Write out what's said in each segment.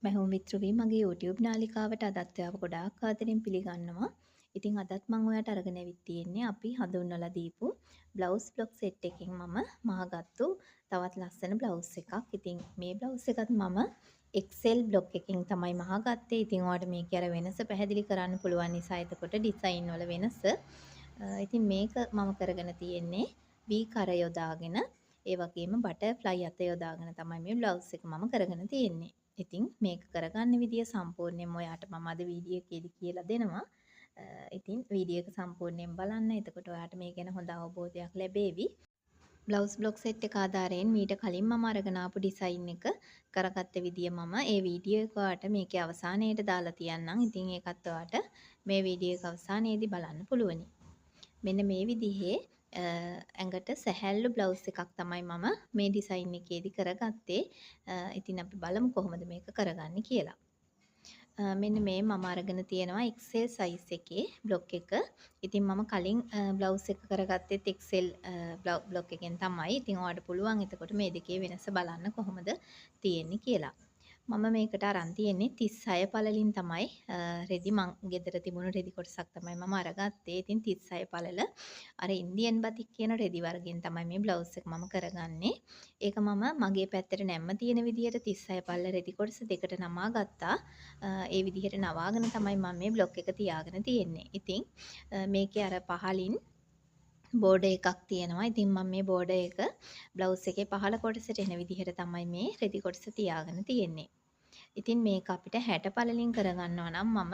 මැහුම් මිත්‍රවී මගේ YouTube නාලිකාවට අදත් ඔයාව ගොඩාක් ආදරෙන් පිළිගන්නවා. ඉතින් අදත් මම ඔයාලට අරගෙන ඇවිත් තියෙන්නේ අපි හඳුන්වලා දීපු බ්ලවුස් බ්ලොක් සෙට් එකකින් මම මහගත්තු තවත් ලස්සන බ්ලවුස් එකක්. ඉතින් මේ බ්ලවුස් එකත් මම XL බ්ලොක් එකකින් තමයි මහගත්තේ. ඉතින් ඔයාලට මේකේ අර වෙනස පැහැදිලි කරන්න පුළුවන් නිසා එතකොට ඩිසයින් වල වෙනස. ඉතින් මේක මම කරගෙන තියෙන්නේ V කර යොදාගෙන ඒ වගේම බටර්ෆ්ලයි අත යොදාගෙන තමයි මේ බ්ලවුස් එක මම කරගෙන තියෙන්නේ. ඉතින් මේක කරගන්න විදිය සම්පූර්ණයෙන්ම ඔයාට මම අද වීඩියෝ එකේදී කියලා දෙනවා. ඉතින් වීඩියෝ එක සම්පූර්ණයෙන් බලන්න. එතකොට ඔයාට මේ ගැන හොඳ අවබෝධයක් ලැබේවි. බ්ලවුස් බ්ලොක් සෙට් එක ආධාරයෙන් මීට කලින් මම අරගෙන ආපු ඩිසයින් එක කරගත්ත විදිය මම ඒ වීඩියෝ එක ඔයාට මේකේ අවසානයේට දාලා තියන්නම්. ඉතින් ඒකත් ඔයාට මේ වීඩියෝ එක අවසානයේදී බලන්න පුළුවනි. මෙන්න මේ විදිහේ ඇඟට සැහැල්ලු බ්ලවුස් එකක් තමයි මම මේ ඩිසයින් එකේදී කරගත්තේ. ඉතින් අපි බලමු කොහොමද මේක කරගන්නේ කියලා. මෙන්න මේ මම අරගෙන තියෙනවා XL size එකේ බ්ලොක් එක. ඉතින් මම කලින් බ්ලවුස් එක කරගත්තෙත් XL බ්ලොක් එකෙන් තමයි. ඉතින් ඔයාලට පුළුවන් එතකොට මේ දෙකේ වෙනස බලන්න කොහොමද තියෙන්නේ කියලා. මම මේකට අරන් තියෙන්නේ 36 පළලින් තමයි රෙදි මං ගෙදර තිබුණු රෙදි කොටසක් තමයි මම අරගත්තේ. ඉතින් 36 පළල අර ඉන්දියන් බතික් කියන රෙදි වර්ගෙන් තමයි මේ බ්ලවුස් එක මම කරගන්නේ. ඒක මම මගේ පැත්තට නැම්ම තියෙන විදිහට 36 පළල රෙදි කොටස දෙකට නමා ගත්තා. ඒ විදිහට නවාගෙන තමයි මම මේ බ්ලොක් එක තියාගෙන තියෙන්නේ. ඉතින් මේකේ අර පහලින් බෝඩර් එකක් තියෙනවා. ඉතින් මම මේ බෝඩර් එක බ්ලවුස් එකේ පහළ කොටසට එන විදිහට තමයි මේ රෙදි කොටස තියාගෙන තියෙන්නේ. ඉතින් මේක අපිට 60 පළලින් කරගන්නවා නම් මම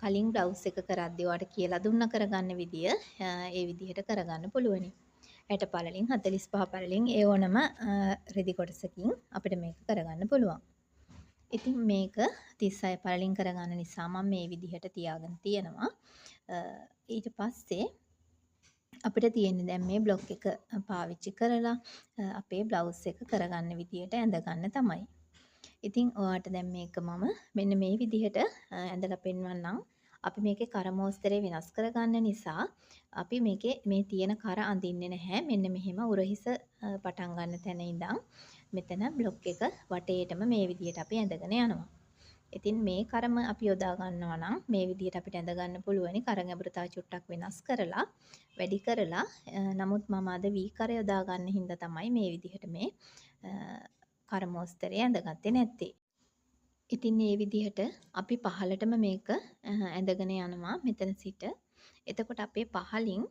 කලින් බ්ලවුස් එක කරද්දී ඔයාලට කියලා දුන්න කරගන්න විදිය ඒ විදිහට කරගන්න පුළුවනි. 60 පළලින් 45 පළලින් ඒ ඕනම රෙදි කොටසකින් අපිට මේක කරගන්න පුළුවන්. ඉතින් මේක 36 පළලින් කරගන්න නිසා මම මේ විදිහට තියාගෙන තියෙනවා. ඊට පස්සේ අපිට තියෙන්නේ දැන් මේ බ්ලොක් එක පාවිච්චි කරලා අපේ බ්ලවුස් එක කරගන්න විදියට ඇඳගන්න තමයි. ඉතින් ඔයාට දැන් මේක මම මෙන්න මේ විදිහට ඇඳලා පෙන්වන්නම්. අපි මේකේ කර මෝස්තරේ වෙනස් කරගන්න නිසා අපි මේකේ මේ තියෙන කර අඳින්නේ නැහැ. මෙන්න මෙහෙම උරහිස පටන් ගන්න තැන ඉඳන් මෙතන බ්ලොක් එක වටේටම මේ විදිහට අපි ඇඳගෙන යනවා. ඉතින් මේ කරම අපි යොදා ගන්නවා නම් මේ විදිහට අපිට ඇඳ ගන්න පුළුවනි. කර ගැඹුරතාව චුට්ටක් වෙනස් කරලා වැඩි කරලා නමුත් මම අද වී කර යොදා ගන්න හින්දා තමයි මේ විදිහට මේ කර මෝස්තරය ඇඳගත්තේ නැත්තේ. ඉතින් මේ විදිහට අපි පහලටම මේක ඇඳගෙන යනවා මෙතන සිට. එතකොට අපේ පහලින්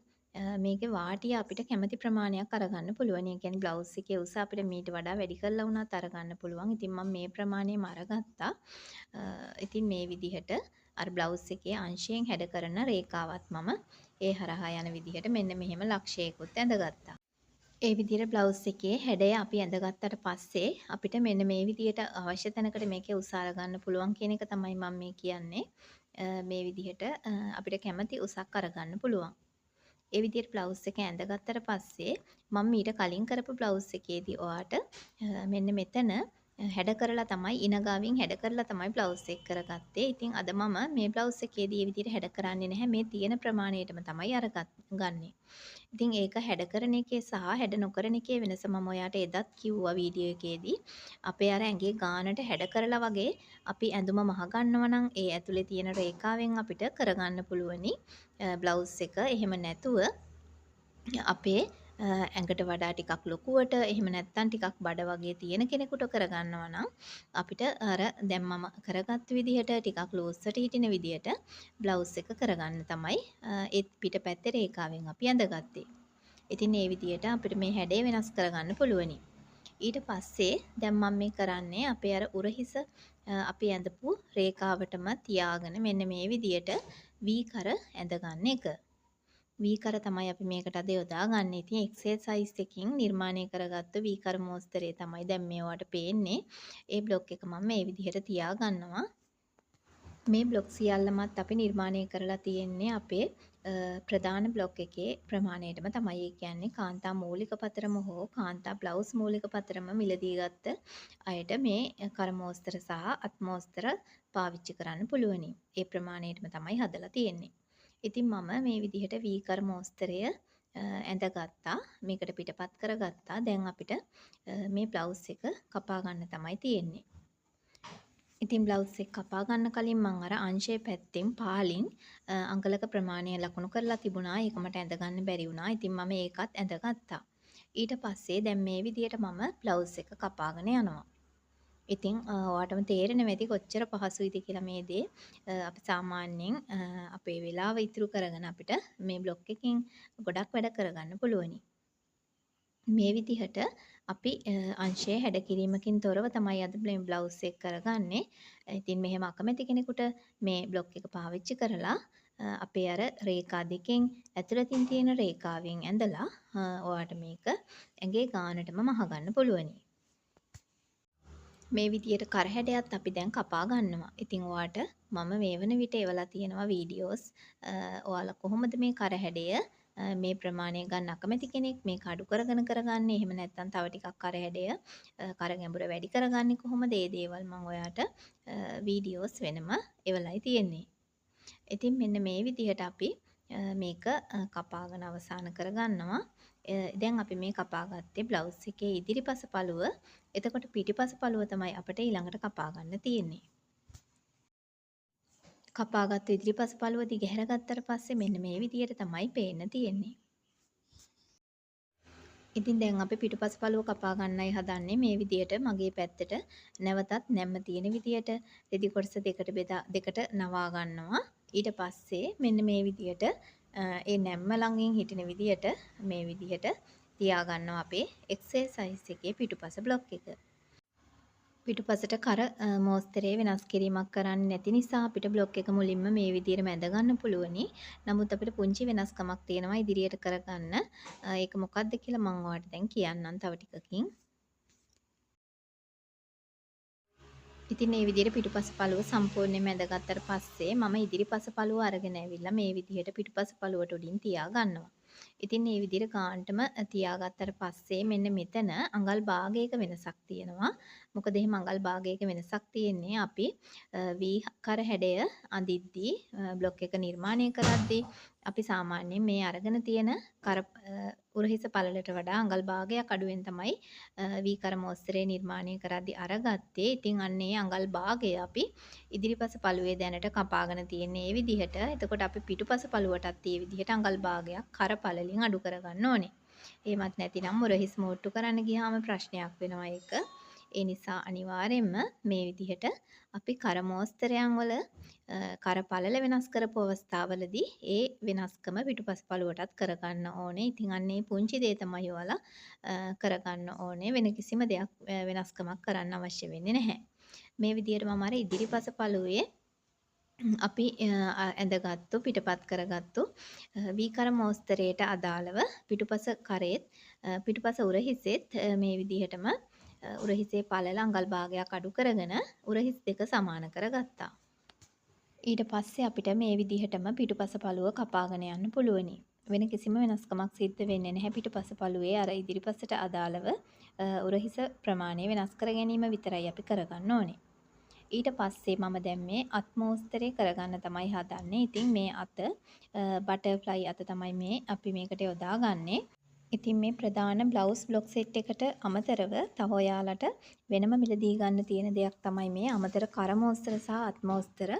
මේකේ වාටිය අපිට කැමති ප්‍රමාණයක් අරගන්න පුළුවන්. ඒ කියන්නේ බ්ලවුස් එකේ උස අපිට මීට වඩා වැඩි කරලා වුණත් අරගන්න පුළුවන්. ඉතින් මම මේ ප්‍රමාණයම අරගත්තා. ඉතින් මේ විදිහට අර බ්ලවුස් එකේ අංශයෙන් හැඩ කරන රේඛාවත් මම ඒ හරහා යන විදිහට මෙන්න මෙහෙම ලක්ෂයකුත් ඇඳගත්තා. ඒ විදිහට බ්ලවුස් එකේ හැඩය අපි ඇඳගත්තට පස්සේ අපිට මෙන්න මේ විදිහට අවශ්‍ය තැනකට මේකේ උස අරගන්න පුළුවන් කියන එක තමයි මම මේ කියන්නේ. මේ විදිහට අපිට කැමති උසක් අරගන්න පුළුවන්. ඒ විදිහට බ්ලවුස් එක ඇඳගත්තට පස්සේ මම ඊට කලින් කරපු බ්ලවුස් එකේදී ඔයාට මෙන්න මෙතන හැඩ කරලා තමයි ඉනගාවින් හැඩ කරලා තමයි බ්ලවුස් එක කරගත්තේ. ඉතින් අද මම මේ බ්ලවුස් එකේදී මේ විදිහට හැඩ කරන්නේ නැහැ. මේ තියෙන ප්‍රමාණයටම තමයි ගන්නෙ. ඉතින් ඒක හැඩ කරන එකේ සහ හැඩ නොකරන එකේ වෙනස මම ඔයාට එදත් කිව්වා වීඩියෝ එකේදී. අපේ අර ඇඟේ ගානට හැඩ කරලා වගේ අපි ඇඳුම මහ ගන්නවා නම් ඒ ඇතුලේ තියෙන රේඛාවෙන් අපිට කරගන්න පුළුවනි බ්ලවුස් එක. එහෙම නැතුව අපේ ඇඟට වඩා ටිකක් ලොකුවට එහෙම නැත්නම් ටිකක් බඩ වගේ තියෙන කෙනෙකුට කරගන්නවා නම් අපිට අර දැන් මම කරගත්ත විදිහට ටිකක් ලූස්වට හිටින විදිහට බ්ලවුස් එක කරගන්න තමයි ඒ පිටපැත්තේ රේඛාවෙන් අපි ඇඳගත්තේ. ඉතින් මේ විදිහට අපිට මේ හැඩය වෙනස් කරගන්න පුළුවනි. ඊට පස්සේ දැන් මම මේ කරන්නේ අපේ අර උරහිස අපි ඇඳපු රේඛාවටම තියාගෙන මෙන්න මේ විදිහට V කර ඇඳගන්න එක. වී කර තමයි අපි මේකට අද යොදාගන්නේ. ඉතින් XL size එකකින් නිර්මාණය කරගත්ත වී කර මෝස්තරය තමයි දැන් මේවට පේන්නේ. ඒ බ්ලොක් එක මම මේ විදිහට තියාගන්නවා. මේ බ්ලොක් සියල්ලමත් අපි නිර්මාණය කරලා තියෙන්නේ අපේ ප්‍රධාන බ්ලොක් එකේ ප්‍රමාණයටම තමයි. ඒ කියන්නේ කාන්තා මූලික පතරම හෝ කාන්තා බ්ලවුස් මූලික පතරම මිලදී ගත්ත අයට මේ කර මෝස්තර සහ අත් මෝස්තර පාවිච්චි කරන්න පුළුවනි. ඒ ප්‍රමාණයටම තමයි හදලා තියෙන්නේ. ඉතින් මම මේ විදිහට වී කර මෝස්තරය ඇඳගත්තා. මේකට පිටපත් කරගත්තා. දැන් අපිට මේ බ්ලවුස් එක කපා ගන්න තමයි තියෙන්නේ. ඉතින් බ්ලවුස් එක කපා ගන්න කලින් මම අර අංශයේ පැත්තෙන් පාලින් අඟලක ප්‍රමාණය ලකුණු කරලා තිබුණා. ඒක මට ඇඳ ගන්න බැරි වුණා. ඉතින් මම ඒකත් ඇඳගත්තා. ඊට පස්සේ දැන් මේ විදියට මම බ්ලවුස් එක කපාගෙන යනවා. ඉතින් ඔයාටම තේරෙනවා ඇති කොච්චර පහසුයිද කියලා මේ දේ. අපි සාමාන්‍යයෙන් අපේ වෙලාව ඉතුරු කරගෙන අපිට මේ බ්ලොග් එකකින් ගොඩක් වැඩ කරගන්න පුළුවනි. මේ විදිහට අපි අංශය හැඩ කිරීමකින් තොරව තමයි අද මේ බ්ලවුස් එක කරගන්නේ. ඉතින් මෙහෙම අකමැති කෙනෙකුට මේ බ්ලොග් එක පාවිච්චි කරලා අපේ අර රේඛා දෙකෙන් ඇතුළතින් තියෙන රේඛාවෙන් ඇඳලා ඔයාට මේක ඇඟේ ගානටම මහගන්න පුළුවනි. මේ විදියට කරහැඩයත් අපි දැන් කපා ගන්නවා. ඉතින් ඔයාට මම මේ වන විට එවලා තියෙනවා වීඩියෝස්. ඔයාලා කොහොමද මේ කරහැඩය මේ ප්‍රමාණය ගන්න අකමැති කෙනෙක් මේක අඩු කරගෙන කරගන්නේ. එහෙම නැත්නම් තව ටිකක් කරහැඩය කර ගැඹුර වැඩි කරගන්නේ කොහොමද? ඒ දේවල් මම ඔයාට වීඩියෝස් වෙනම එවලයි තියෙන්නේ. ඉතින් මෙන්න මේ විදිහට අපි මේක කපාගෙන අවසන් කරගන්නවා. දැන් අපි මේ කපාගත්තේ බ්ලවුස් එකේ ඉදිරිපස පළුව. එතකොට පිටිපස පළුව තමයි අපිට ඊළඟට කපා ගන්න තියෙන්නේ. කපාගත්තු ඉදිරිපස පළුව දිගහැර ගත්තට පස්සේ මෙන්න මේ විදියට තමයි පේන්න තියෙන්නේ. ඉතින් දැන් අපි පිටුපස පළුව කපා ගන්නයි හදන්නේ මේ විදියට මගේ පැත්තට නැවතත් නැම්ම තියෙන විදියට රෙදි කොටස දෙකට නවා ගන්නවා. ඊට පස්සේ මෙන්න මේ විදියට ඒ නැම්ම ළඟින් හිටින විදියට මේ විදියට තියා ගන්නවා අපේ XL size එකේ පිටුපස බ්ලොක් එක. පිටුපසට කර මෝස්තරේ වෙනස් කිරීමක් කරන්නේ නැති නිසා අපිට බ්ලොක් එක මුලින්ම මේ විදිහට මැද ගන්න පුළුවනි. නමුත් අපිට පුංචි වෙනස්කමක් තියෙනවා ඉදිරියට කරගන්න. ඒක මොකක්ද කියලා මම ඔයාලට දැන් කියන්නම් තව ටිකකින්. ඉතින් මේ විදිහට පිටුපස පළුව සම්පූර්ණයෙන් මැදගත්තට පස්සේ මම ඉදිරිපස පළුව අරගෙන ඇවිල්ලා මේ විදිහට පිටුපස පළුවට උඩින් තියා ගන්නවා. ඉතින් මේ විදිහට ගානටම තියාගත්තට පස්සේ මෙන්න මෙතන අඟල් භාගයක වෙනසක් තියෙනවා. මොකද එහෙම අඟල් භාගයක වෙනසක් තියෙන්නේ අපි V කර හැඩය අඳිද්දී බ්ලොක් එක නිර්මාණය කරද්දී අපි සාමාන්‍යයෙන් මේ අරගෙන තියෙන කර උරහිස පළලට වඩා අඟල් භාගයක් අඩුවෙන් තමයි V කර මෝස්තරේ නිර්මාණය කරද්දී අරගත්තේ. ඉතින් අන්න ඒ අඟල් භාගය අපි ඉදිරිපස පළුවේ දැනට කපාගෙන තියෙන්නේ මේ විදිහට. එතකොට අපි පිටුපස පළුවටත් මේ විදිහට අඟල් භාගයක් කර පළලින් අඩු කරගන්න ඕනේ. එහෙමත් නැතිනම් උරහිස් මෝට්ටු කරන්න ගියාම ප්‍රශ්නයක් වෙනවා ඒක. ඒ නිසා අනිවාර්යයෙන්ම මේ විදිහට අපි කර මෝස්තරයන් වල කර පළල වෙනස් කරපු අවස්ථාවලදී ඒ වෙනස්කම පිටුපස පළුවටත් කරගන්න ඕනේ. ඉතින් අන්න ඒ පුංචි දේ තමයි ඔයාලා කරගන්න ඕනේ. වෙන කිසිම දෙයක් වෙනස්කමක් කරන්න අවශ්‍ය වෙන්නේ නැහැ. මේ විදිහට මම අර ඉදිරිපස පළුවේ අපි ඇඳගත්තු පිටපත් කරගත්තු වීකර මෝස්තරයට අදාළව පිටුපස කරේත් පිටුපස උරහිසෙත් මේ විදිහටම උරහිසේ පළල අඟල් භාගයක් අඩු කරගෙන උරහිස් දෙක සමාන කරගත්තා. ඊට පස්සේ අපිට මේ විදිහටම පිටුපස පළුව කපාගෙන යන්න පුළුවනි. වෙන කිසිම වෙනස්කමක් සිද්ධ වෙන්නේ නැහැ පිටුපස පළුවේ අර ඉදිරිපසට අදාළව උරහිස ප්‍රමාණය වෙනස් කර ගැනීම විතරයි අපි කරගන්න ඕනේ. ඊට පස්සේ මම දැන් මේ අත් මෝස්තරේ කරගන්න තමයි හදන්නේ. ඉතින් මේ අත බටර්ෆ්ලයි අත තමයි මේ අපි මේකට යොදාගන්නේ. ඉතින් මේ ප්‍රධාන බ්ලවුස් බ්ලොක් සෙට් එකට අමතරව තව ඔයාලට වෙනම මිලදී ගන්න තියෙන දෙයක් තමයි මේ අමතර කර මෝස්තර සහ අත් මෝස්තර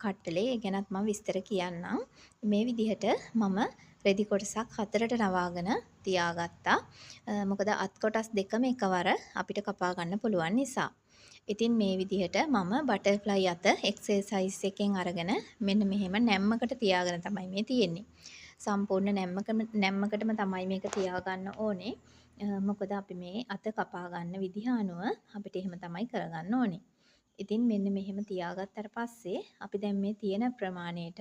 කට්ටලේ. ඒ ගැනත් මම විස්තර කියන්නම්. මේ විදිහට මම රෙදි කොටසක් හතරට නවාගෙන තියාගත්තා. මොකද අත් කොටස් දෙකම එකවර අපිට කපා ගන්න පුළුවන් නිසා. ඉතින් මේ විදිහට මම බටර්ෆ්ලයි අත XL size එකෙන් අරගෙන මෙන්න මෙහෙම නැම්මකට තියාගෙන තමයි මේ තියෙන්නේ. සම්පූර්ණ නැම්මකටම තමයි මේක තියාගන්න ඕනේ. මොකද අපි මේ අත කපා ගන්න විදිහ අනුව අපිට එහෙම තමයි කරගන්න ඕනේ. ඉතින් මෙන්න මෙහෙම තියාගත්තට පස්සේ අපි දැන් මේ තියෙන ප්‍රමාණයට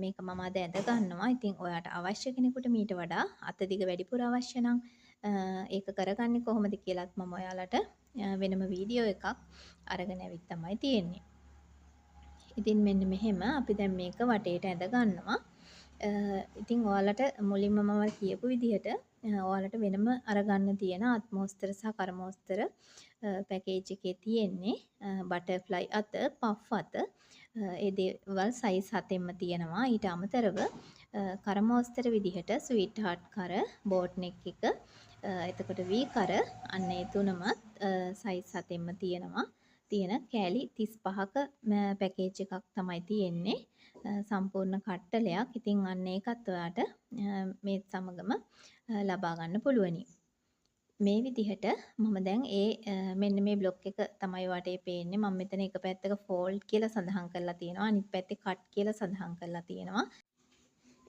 මේක මම අද ඇඳ ගන්නවා. ඉතින් ඔයාට අවශ්‍ය කෙනෙකුට මීට වඩා අත දිග වැඩිපුර අවශ්‍ය නම් ඒක කරගන්නේ කොහොමද කියලාත් මම ඔයාලට වෙනම වීඩියෝ එකක් අරගෙන ඇවිත් තමයි තියෙන්නේ. ඉතින් මෙන්න මෙහෙම අපි දැන් මේක වටේට ඇඳ ගන්නවා. ඉතින් ඔයාලට මුලින්ම මම කියපු විදිහට ඔයාලට වෙනම අරගන්න තියෙන අත්මෝස්තර සහ කරමෝස්තර පැකේජ් එකේ තියෙන්නේ බටර්ෆ්ලයි අත, පෆ් අත. ඒ දේවල් සයිස් 7ෙන්ම තියෙනවා. ඊට අමතරව කරමෝස්තර විදිහට ස්වීට් හાર્ට් කර, බෝට් නෙක් එක, එතකොට V කර අන්න ඒ තුනමත් සයිස් 7ෙන්ම තියෙනවා. තියෙන කෑලි 35ක පැකේජ් එකක් තමයි තියෙන්නේ. සම්පූර්ණ කට්ටලයක්. ඉතින් අන්න ඒකත් ඔයාට මේත් සමගම ලබා ගන්න පුළුවනි. මේ විදිහට මම දැන් මෙන්න මේ බ්ලොක් එක තමයි ඔයාට පේන්නේ. මම මෙතන එක පැත්තක ෆෝල්ඩ් කියලා සඳහන් කරලා තියෙනවා. අනිත් පැත්තේ කට් කියලා සඳහන් කරලා තියෙනවා.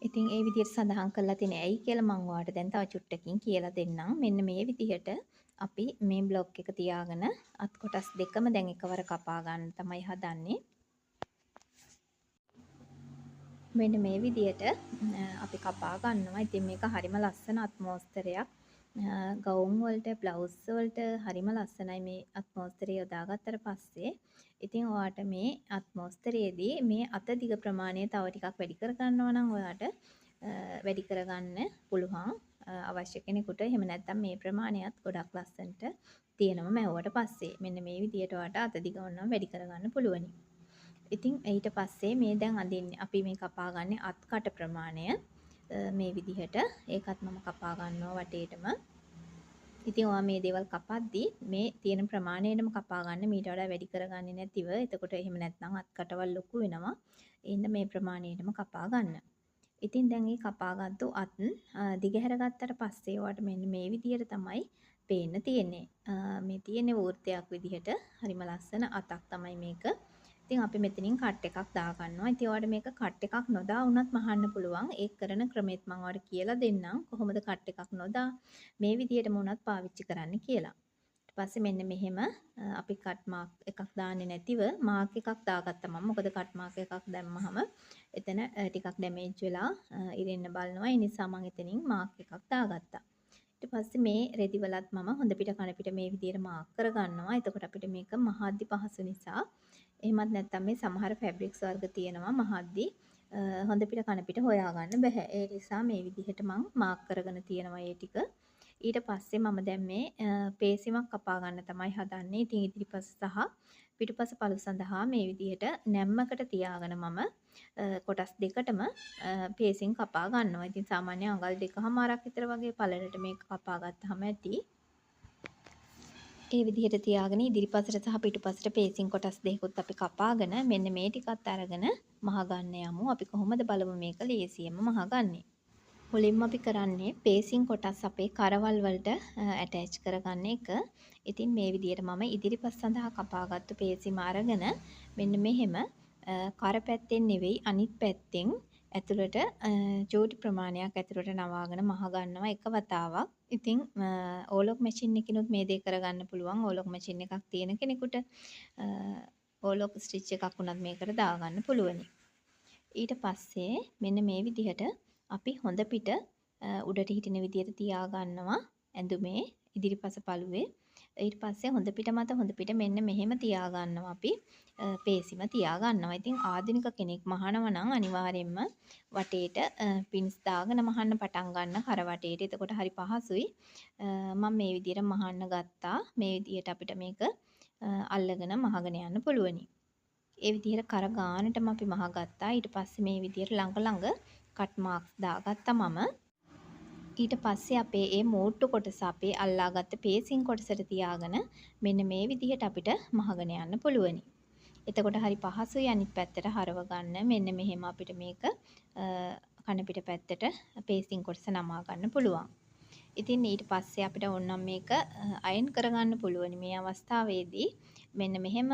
ඉතින් ඒ විදිහට සඳහන් කරලා තියෙන්නේ ඇයි කියලා මම ඔයාලට දැන් තව චුට්ටකින් කියලා දෙන්නම්. මෙන්න මේ විදිහට අපි මේ බ්ලොක් එක තියාගෙන අත් කොටස් දෙකම දැන් එකවර කපා ගන්න තමයි හදන්නේ. මෙන්න මේ විදිහට අපි කපා ගන්නවා. ඉතින් මේක හරිම ලස්සන අත්මෝස්තරයක්. ගවුම් වලට බ්ලවුස් වලට හරිම ලස්සනයි මේ අත්මෝස්තරය යොදාගත්තට පස්සේ. ඉතින් ඔයාට මේ අත්මෝස්තරයේදී මේ අත දිග ප්‍රමාණය තව ටිකක් වැඩි කර ගන්නවා නම් ඔයාට වැඩි කරගන්න පුළුවන් අවශ්‍ය කෙනෙකුට. එහෙම නැත්නම් මේ ප්‍රමාණයත් ගොඩක් ලස්සනට තියෙනවා මැවුවට පස්සේ. මෙන්න මේ විදිහට ඔයාට අත දිග ඕනනම් වැඩි කරගන්න පුළුවනි. ඉතින් ඊට පස්සේ මේ දැන් අඳින්නේ අපි මේ කපා ගන්නේ අත් කට ප්‍රමාණය මේ විදිහට. ඒකත් මම කපා ගන්නවා වටේටම. ඉතින් ඔයා මේ දේවල් කපද්දී මේ තියෙන ප්‍රමාණයටම කපා ගන්න, මීට වඩා වැඩි කරගන්නේ නැතිව. එතකොට එහෙම නැත්නම් අත් කටවල් ලොකු වෙනවා. ඒ හින්දා මේ ප්‍රමාණයටම කපා ගන්න. ඉතින් දැන් මේ කපාගත්තු අත් දිගහැර ගත්තට පස්සේ ඔයාට මෙන්න මේ විදිහට තමයි පේන්න තියෙන්නේ. මේ තියෙන්නේ වෘත්තයක් විදිහට හරිම ලස්සන අතක් තමයි මේක. ඉතින් අපි මෙතනින් කට් එකක් දා ගන්නවා. ඉතින් ඔයාලට මේක කට් එකක් නොදා වුණත් මහන්න පුළුවන්. ඒක කරන ක්‍රමෙත් මම ඔයාලට කියලා දෙන්නම්. කොහොමද කට් එකක් නොදා මේ විදිහටම උනත් පාවිච්චි කරන්න කියලා. ඊට පස්සේ මෙන්න මෙහෙම අපි කට් මාක් එකක් දාන්නේ නැතිව මාක් එකක් දාගත්තා මම. මොකද කට් මාක් එකක් දැම්මහම එතන ටිකක් ඩැමේජ් වෙලා ඉරෙන්න බලනවා. ඒ නිසා මම එතනින් මාක් එකක් දාගත්තා. ඊට පස්සේ මේ රෙදි වලත් මම හොඳ පිට කන පිට මේ විදිහට මාක් කරගන්නවා. එතකොට අපිට මේක මහද්දි පහසු නිසා, එහෙමත් නැත්නම් මේ සමහර ෆැබ්‍රික්ස් වර්ග තියෙනවා මහද්දි හොඳ පිට කන පිට හොයාගන්න බෑ. ඒ නිසා මේ විදිහට මම මාක් කරගෙන තියෙනවා ඒ ටික. ඊට පස්සේ මම දැන් මේ පේසිමක් කපා ගන්න තමයි හදන්නේ. ඉතින් ඉදිරිපස සහ පිටුපස පළු සඳහා මේ විදිහට නැම්මකට තියාගෙන මම කොටස් දෙකටම පේසින් කපා ගන්නවා. ඉතින් සාමාන්‍ය අඟල් 2කමාරක් විතර වගේ පළලට මේක කපා ගත්තාම ඇති. ඒ විදිහට තියාගෙන ඉදිරිපසට සහ පිටුපසට පේසින් කොටස් දෙකකුත් අපි කපාගෙන මෙන්න මේ ටිකත් අරගෙන මහ ගන්න යමු. අපි කොහොමද බලමු මේක ලේසියෙන්ම මහ ගන්නේ. මුලින්ම අපි කරන්නේ පේසින් කොටස් අපේ කරවල් වලට ඇටච් කරගන්න එක. ඉතින් මේ විදිහට මම ඉදිරිපස් සඳහා කපාගත්තු පේසිම අරගෙන මෙන්න මෙහෙම කර පැත්තෙන් නෙවෙයි අනිත් පැත්තෙන් ඇතුළට චූටි ප්‍රමාණයක් ඇතුළට නවාගෙන මහ ගන්නවා එක වතාවක්. ඉතින් ඕලොක් මැෂින් එකකිනුත් මේ දේ කරගන්න පුළුවන්. ඕලොක් මැෂින් එකක් තියෙන කෙනෙකුට ඕලොක් ස්ටිච් එකක් උනත් මේකට දාගන්න පුළුවනි. ඊට පස්සේ මෙන්න මේ විදිහට අපි හොඳ පිට උඩට හිටින විදිහට තියා ගන්නවා ඇඳුමේ ඉදිරිපස පළුවේ. ඊට පස්සේ හොඳ පිට මත හොඳ පිට මෙන්න මෙහෙම තියා ගන්නවා අපි පේසිම තියා ගන්නවා. ඉතින් ආධුනික කෙනෙක් මහනවා නම් අනිවාර්යයෙන්ම වටේට පින්ස් දාගෙන මහන්න පටන් ගන්න කර වටේට. එතකොට හරි පහසුයි. මම මේ විදිහට මහන්න ගත්තා. මේ විදිහට අපිට මේක අල්ලගෙන මහගෙන යන්න පුළුවනි. ඒ විදිහට කර ගානටම අපි මහ ගත්තා. ඊට පස්සේ මේ විදිහට ළඟ කට් මාක්ස් දාගත්තා මම. ඊට පස්සේ අපේ මේ මෝට්ටු කොටස අපේ අල්ලාගත්ත පේසින් කොටසට තියාගෙන මෙන්න මේ විදිහට අපිට මහගෙන යන්න පුළුවනි. එතකොට හරි පහසුයි අනිත් පැත්තට හරව ගන්න. මෙන්න මෙහෙම අපිට මේක කන පිට පැත්තට පේසින් කොටස නමා ගන්න පුළුවන්. ඉතින් ඊට පස්සේ අපිට ඕනනම් මේක අයන් කරගන්න පුළුවනි. මේ අවස්ථාවේදී මෙන්න මෙහෙම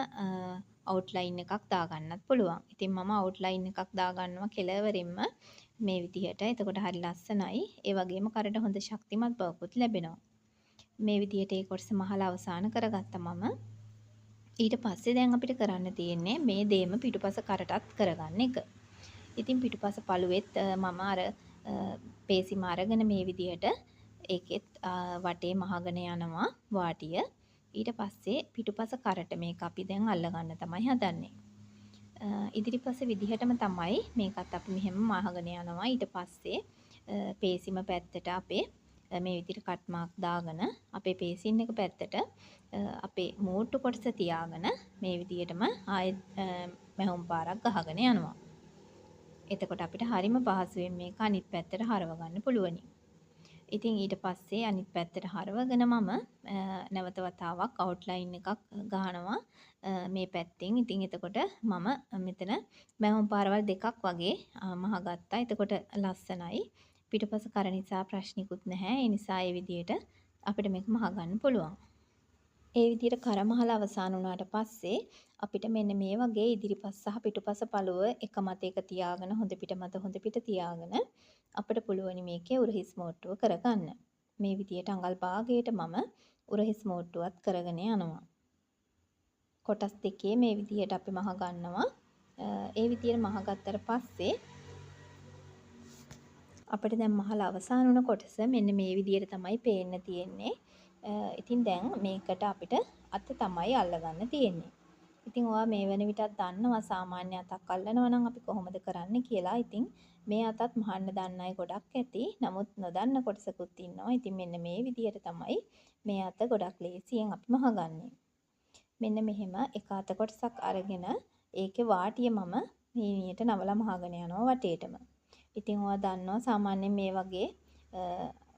අවුට්ලයින් එකක් දාගන්නත් පුළුවන්. ඉතින් මම අවුට්ලයින් එකක් දාගන්නවා කෙළවරින්ම මේ විදිහට. එතකොට හරි ලස්සනයි. ඒ වගේම කරට හොඳ ශක්තිමත් බවකුත් ලැබෙනවා. මේ විදිහට ඒ කොටස මහලා අවසන් කරගත්තා මම. ඊට පස්සේ දැන් අපිට කරන්න තියෙන්නේ මේ දේම පිටුපස කරටත් කරගන්න එක. ඉතින් පිටුපස පළුවෙත් මම අර පේසිම අරගෙන මේ විදිහට ඒකෙත් වටේ මහගෙන යනවා වාටිය. ඊට පස්සේ පිටුපස කරට මේක අපි දැන් අල්ලගන්න තමයි හදන්නේ. ඉදිරිපස විදිහටම තමයි මේකත් අපි මෙහෙම මහගෙන යනවා. ඊට පස්සේ පේසිම පැත්තට අපේ මේ විදිහට කට් මාක් දාගෙන අපේ පේසින් එක පැත්තට අපේ මෝට්ටු කොටස තියාගෙන මේ විදිහටම ආයෙත් මැහුම් පාරක් ගහගෙන යනවා. එතකොට අපිට හරිම පහසුවෙන් මේක අනිත් පැත්තට හරව ගන්න පුළුවනි. ඉතින් ඊට පස්සේ අනිත් පැත්තට හරවගෙන මම නැවත වතාවක් අවුට්ලයින් එකක් ගහනවා මේ පැත්තෙන්. ඉතින් එතකොට මම මෙතන මැහුම් පාරවල් දෙකක් වගේ මහගත්තා. එතකොට ලස්සනයි. පිටුපස කර නිසා ප්‍රශ්නිකුත් නැහැ. ඒ නිසා ඒ විදිහට අපිට මේක මහගන්න පුළුවන්. ඒ විදිහට කර මහලා අවසන් වුණාට පස්සේ අපිට මෙන්න මේ වගේ ඉදිරිපස් සහ පිටුපස පළුව එක මත එක තියාගෙන හොඳ පිට මත හොඳ පිට තියාගෙන අපිට පුළුවන් මේකේ උරහිස් මෝට්ටුව කරගන්න. මේ විදිහට අඟල් භාගයට මම උරහිස් මෝට්ටුවත් කරගෙන යනවා. කොටස් දෙකේ මේ විදිහට අපි මහ ගන්නවා. ඒ විදිහට මහ ගත්තට පස්සේ අපිට දැන් මහලා අවසන් වුණ කොටස මෙන්න මේ විදිහට තමයි පේන්න තියෙන්නේ. ඉතින් දැන් මේකට අපිට අත තමයි අල්ලගන්න තියෙන්නේ. ඉතින් ඔයා මේ වෙන විටත් දන්නවා සාමාන්‍ය අතක් අල්ලනවා නම් අපි කොහොමද කරන්නේ කියලා. ඉතින් මේ අතත් මහන්න දන්න අය ගොඩක් ඇති. නමුත් නොදන්න කොටසකුත් ඉන්නවා. ඉතින් මෙන්න මේ විදිහට තමයි මේ අත ගොඩක් ලේසියෙන් අපි මහගන්නේ. මෙන්න මෙහෙම එක අත කොටසක් අරගෙන ඒකේ වාටිය මම හීනියට නවලා මහගෙන යනවා වටේටම. ඉතින් ඔයා දන්නවා සාමාන්‍යයෙන් මේ වගේ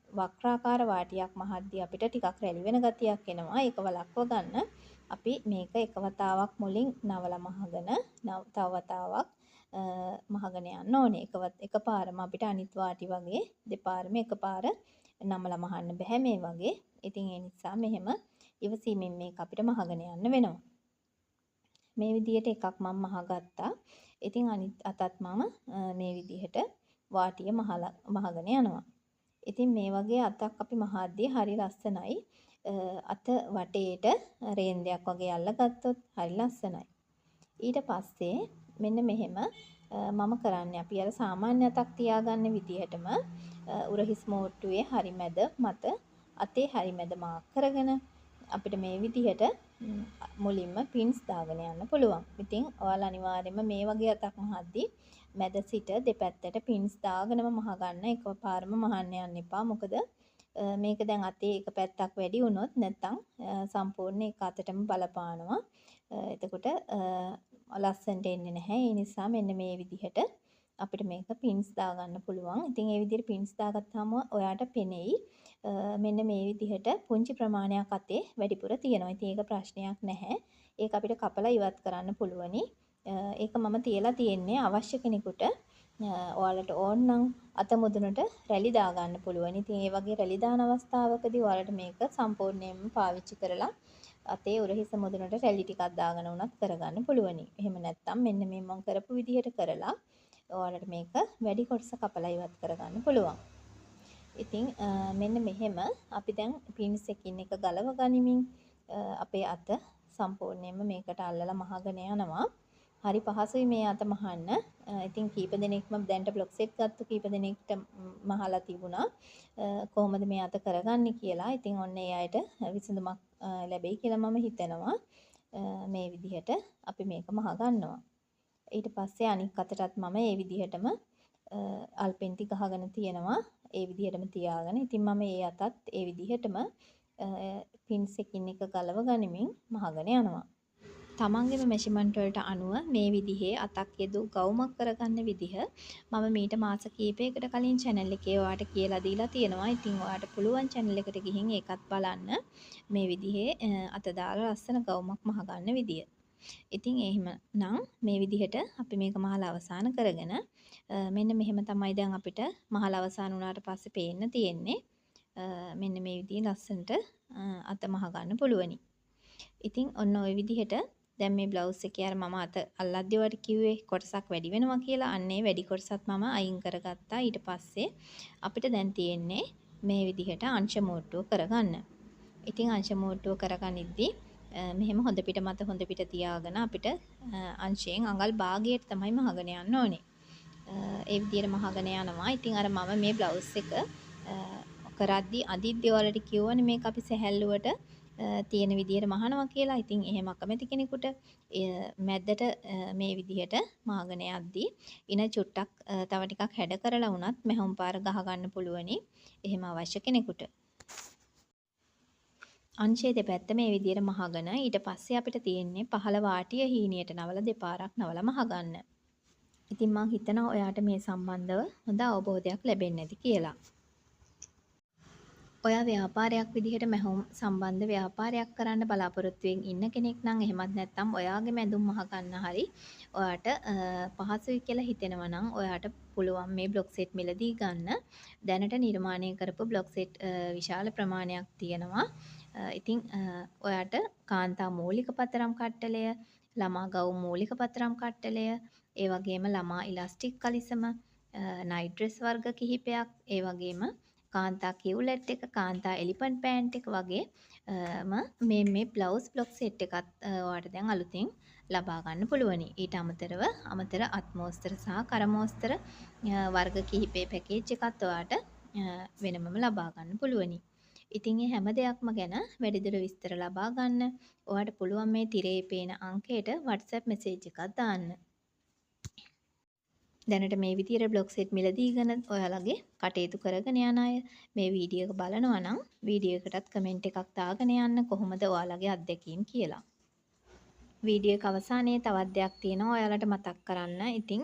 වක්‍රාකාර වාටියක් මහද්දී අපිට ටිකක් රැලි වෙන ගතියක් එනවා. ඒක වළක්ව ගන්න අපි මේක එක වතාවක් මුලින් නවලා මහගෙන තව වතාවක් මහගෙන යන්න ඕනේ. එකපාරම අපිට අනිත් වාටි වගේ දෙපාරම එකපාර නමලා මහන්න බෑ මේ වගේ. ඉතින් ඒ නිසා මෙහෙම ඉවසීමෙන් මේක අපිට මහගෙන යන්න වෙනවා. මේ විදිහට එකක් මම මහගත්තා. ඉතින් අනිත් අතත් මම මේ විදිහට වාටිය මහගෙන යනවා. ඉතින් මේ වගේ අතක් අපි මහද්දී හරි ලස්සනයි. අත වටේට රේන්දයක් වගේ අල්ලගත්තොත් හරි ලස්සනයි. ඊට පස්සේ මෙන්න මෙහෙම මම කරන්නේ අපි අර සාමාන්‍ය අතක් තියාගන්න විදිහටම උරහිස් මෝට්ටුවේ හරි මැද මත අතේ හරි මැද මාක් කරගෙන අපිට මේ විදිහට මුලින්ම පින්ස් දාගෙන යන්න පුළුවන්. ඉතින් ඔයාලා අනිවාර්යයෙන්ම මේ වගේ අතක් මහද්දී මැද සිට දෙපැත්තට පින්ස් දාගෙනම මහගන්න. එකපාරම මහන්න යන්න එපා. මොකද මේක දැන් අතේ එක පැත්තක් වැඩි වුණොත් නැත්තම් සම්පූර්ණ එක අතටම බලපානවා. එතකොට ලස්සනට එන්නේ නැහැ. ඒ නිසා මෙන්න මේ විදිහට අපිට මේක පින්ස් දාගන්න පුළුවන්. ඉතින් ඒ විදිහට පින්ස් දාගත්තාම ඔයාට පෙනෙයි මෙන්න මේ විදිහට පුංචි ප්‍රමාණයක් අතේ වැඩිපුර තියෙනවා. ඉතින් ඒක ප්‍රශ්නයක් නැහැ. ඒක අපිට කපලා ඉවත් කරන්න පුළුවනි. ඒක මම තියලා තියෙන්නේ අවශ්‍ය කෙනෙකුට ඔයාලට ඕන නම් අත මුදුනට රැලි දාගන්න පුළුවන්. ඉතින් ඒ වගේ රැලි දාන අවස්ථාවකදී ඔයාලට මේක සම්පූර්ණයෙන්ම පාවිච්චි කරලා අතේ උරහිස මුදුනට රැලි ටිකක් දාගෙන උනත් කරගන්න පුළුවනි. එහෙම නැත්නම් මෙන්න මේ මම කරපු විදිහට කරලා ඔයාලට මේක වැඩි කොටස කපලා ඉවත් කරගන්න පුළුවන්. ඉතින් මෙන්න මෙහෙම අපි දැන් පින්ස් එකකින් එක ගලව ගනිමින් අපේ අත සම්පූර්ණයෙන්ම මේකට අල්ලලා මහගෙන යනවා. හරි පහසුයි මේ අත මහන්න. ඉතින් කීප දෙනෙක්ම දැන්ට බ්ලොග් සෙට් ගත්ත කීප දෙනෙක්ට මහලා තිබුණා. කොහොමද මේ අත කරගන්නේ කියලා. ඉතින් ඔන්න ඒ අයට විසඳුමක් ලැබෙයි කියලා මම හිතනවා. මේ විදිහට අපි මේක මහ ගන්නවා. ඊට පස්සේ අනික් අතටත් මම මේ විදිහටම අල්පෙන්ටි ගහගෙන තියනවා. ඒ විදිහටම තියාගෙන. ඉතින් මම ඒ අතත් ඒ විදිහටම පින්ස් එකකින් එක ගලව ගනිමින් මහගෙන යනවා. තමන්ගේම මෙෂර්මන්ට් වලට අනුව මේ විදිහේ අතක් යෙදූ ගවුමක් කරගන්න විදිහ මම මීට මාස කිහිපයකට කලින් channel එකේ ඔයාට කියලා දීලා තියෙනවා. ඉතින් ඔයාට පුළුවන් channel එකට ගිහින් ඒකත් බලන්න. මේ විදිහේ අත දාලා ලස්සන ගවුමක් මහගන්න විදිය. ඉතින් එහෙමනම් මේ විදිහට අපි මේක මහලා අවසන් කරගෙන මෙන්න මෙහෙම තමයි දැන් අපිට මහලා අවසන් වුණාට පස්සේ පේන්න තියෙන්නේ. මෙන්න මේ විදිහේ ලස්සනට අත මහ ගන්න පුළුවනි. ඉතින් ඔන්න ওই විදිහට දැන් මේ බ්ලවුස් එකේ අර මම අත අල්ලද්දී වට කිව්වේ කොටසක් වැඩි වෙනවා කියලා. අන්නේ වැඩි කොටසත් මම අයින් කරගත්තා. ඊට පස්සේ අපිට දැන් තියෙන්නේ මේ විදිහට අංශ මෝට්ටුව කරගන්න. ඉතින් අංශ මෝට්ටුව කරගනිද්දී මෙහෙම හොඳ පිට මත හොඳ පිට තියාගෙන අපිට අංශයෙන් අඟල් භාගයට තමයි මහගෙන යන්න ඕනේ. ඒ විදිහට මහගෙන යනවා. ඉතින් අර මම මේ බ්ලවුස් එක කරද්දී අදිද්දී වලට කිව්වනේ මේක අපි සැහැල්ලුවට තියෙන විදිහට මහනවා කියලා. ඉතින් එහෙම අකමැති කෙනෙකුට මැද්දට මේ විදිහට මහගෙන යද්දී ඉන චුට්ටක් තව ටිකක් හැඩ කරලා වුණත් මැහුම් පාර ගහ ගන්න පුළුවනි. එහෙම අවශ්‍ය කෙනෙකුට. අංශයේ දෙපැත්ත මේ විදිහට මහගෙන ඊට පස්සේ අපිට තියෙන්නේ පහළ වාටිය හීනියට නවලා දෙපාරක් නවලා මහගන්න. ඉතින් මම හිතනවා ඔයාට මේ සම්බන්ධව හොඳ අවබෝධයක් ලැබෙන්නේ නැති කියලා. ඔයා ව්‍යාපාරයක් විදිහට මැහුම් සම්බන්ධ ව්‍යාපාරයක් කරන්න බලාපොරොත්තුවෙන් ඉන්න කෙනෙක් නම් එහෙමත් නැත්නම් ඔයාගේ මැදුම් අහගන්න හරි ඔයාට පහසුයි කියලා හිතෙනවා නම් ඔයාට පුළුවන් මේ බ්ලොග් සෙට් මිලදී ගන්න. දැනට නිර්මාණය කරපු බ්ලොග් සෙට් විශාල ප්‍රමාණයක් තියෙනවා. ඉතින් ඔයාට කාන්තා මූලික පතරම් කට්ටලය, ළමා ගවුම් මූලික පතරම් කට්ටලය, ඒ වගේම ළමා ඉලාස්ටික් කලිසම, නයිට් ඩ්‍රෙස් වර්ග කිහිපයක්, ඒ වගේම කාන්තා කිව්ලට් එක, කාන්තා එලිෆන්ට් පෑන්ට් එක වගේ මේ බ්ලවුස් බ්ලොක් සෙට් එකත් ඔයාලට දැන් අලුතෙන් ලබා ගන්න පුළුවනි. ඊට අමතර අත්මෝස්තර සහ කරමෝස්තර වර්ග කිහිපේ පැකේජ් එකත් ඔයාට වෙනමම ලබා ගන්න පුළුවනි. ඉතින් මේ හැම දෙයක්ම ගැන වැඩිදුර විස්තර ලබා ගන්න ඔයාට පුළුවන් මේ තිරේ පේන අංකයට WhatsApp message එකක් දාන්න. දැනට මේ විදියට බ්ලොග් සෙට් මිලදීගෙන ඔයාලගේ කටයුතු කරගෙන යන අය මේ වීඩියෝ එක බලනවා නම් වීඩියෝ එකටත් කමෙන්ට් එකක් දාගෙන යන්න කොහොමද ඔයාලගේ අත්දැකීම් කියලා. වීඩියෝ එක අවසානයේ තවත් දෙයක් තියෙනවා ඔයාලට මතක් කරන්න. ඉතින්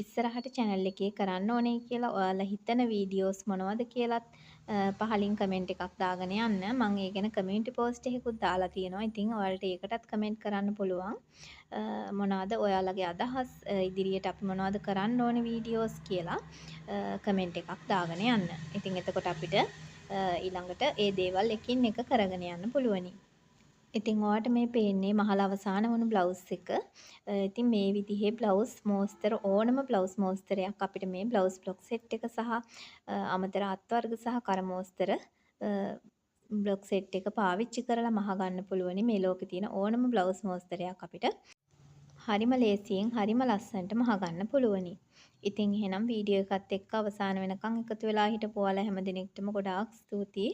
ඉස්සරහට channel එකේ කරන්න ඕනේ කියලා ඔයාලා හිතන වීඩියෝස් මොනවද කියලාත් පහලින් කමෙන්ට් එකක් දාගෙන යන්න. මම ඒ ගැන කමියුනිටි පෝස්ට් එකකුත් දාලා තියෙනවා. ඉතින් ඔයාලට ඒකටත් කමෙන්ට් කරන්න පුළුවන්. මොනවාද ඔයාලගේ අදහස් ඉදිරියට අපි මොනවද කරන්න ඕනේ වීඩියෝස් කියලා කමෙන්ට් එකක් දාගෙන යන්න. ඉතින් එතකොට අපිට ඊළඟට ඒ දේවල් එකින් එක කරගෙන යන්න පුළුවනි. ඉතින් ඔයාට මේ පේන්නේ මහල අවසාන වුණු බ්ලවුස් එක. ඉතින් මේ විදිහේ බ්ලවුස් මෝස්තර ඕනම බ්ලවුස් මෝස්තරයක් අපිට මේ බ්ලවුස් බ්ලොක් සෙට් එක සහ අමතර අත්වර්ග සහ කරමෝස්තර බ්ලොක් සෙට් එක පාවිච්චි කරලා මහ ගන්න පුළුවනි. මේ ලෝකේ තියෙන ඕනම බ්ලවුස් මෝස්තරයක් අපිට හරිම ලේසියෙන් හරිම ලස්සනට මහ ගන්න පුළුවනි. ඉතින් එහෙනම් වීඩියෝ එකත් එක්ක අවසාන වෙනකන් එකතු වෙලා හිටපු ඔයාලා හැම දිනෙකටම ගොඩාක් ස්තුතියි.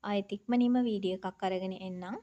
ආයෙත් ඉක්මනින්ම වීඩියෝ එකක් අරගෙන එන්නම්.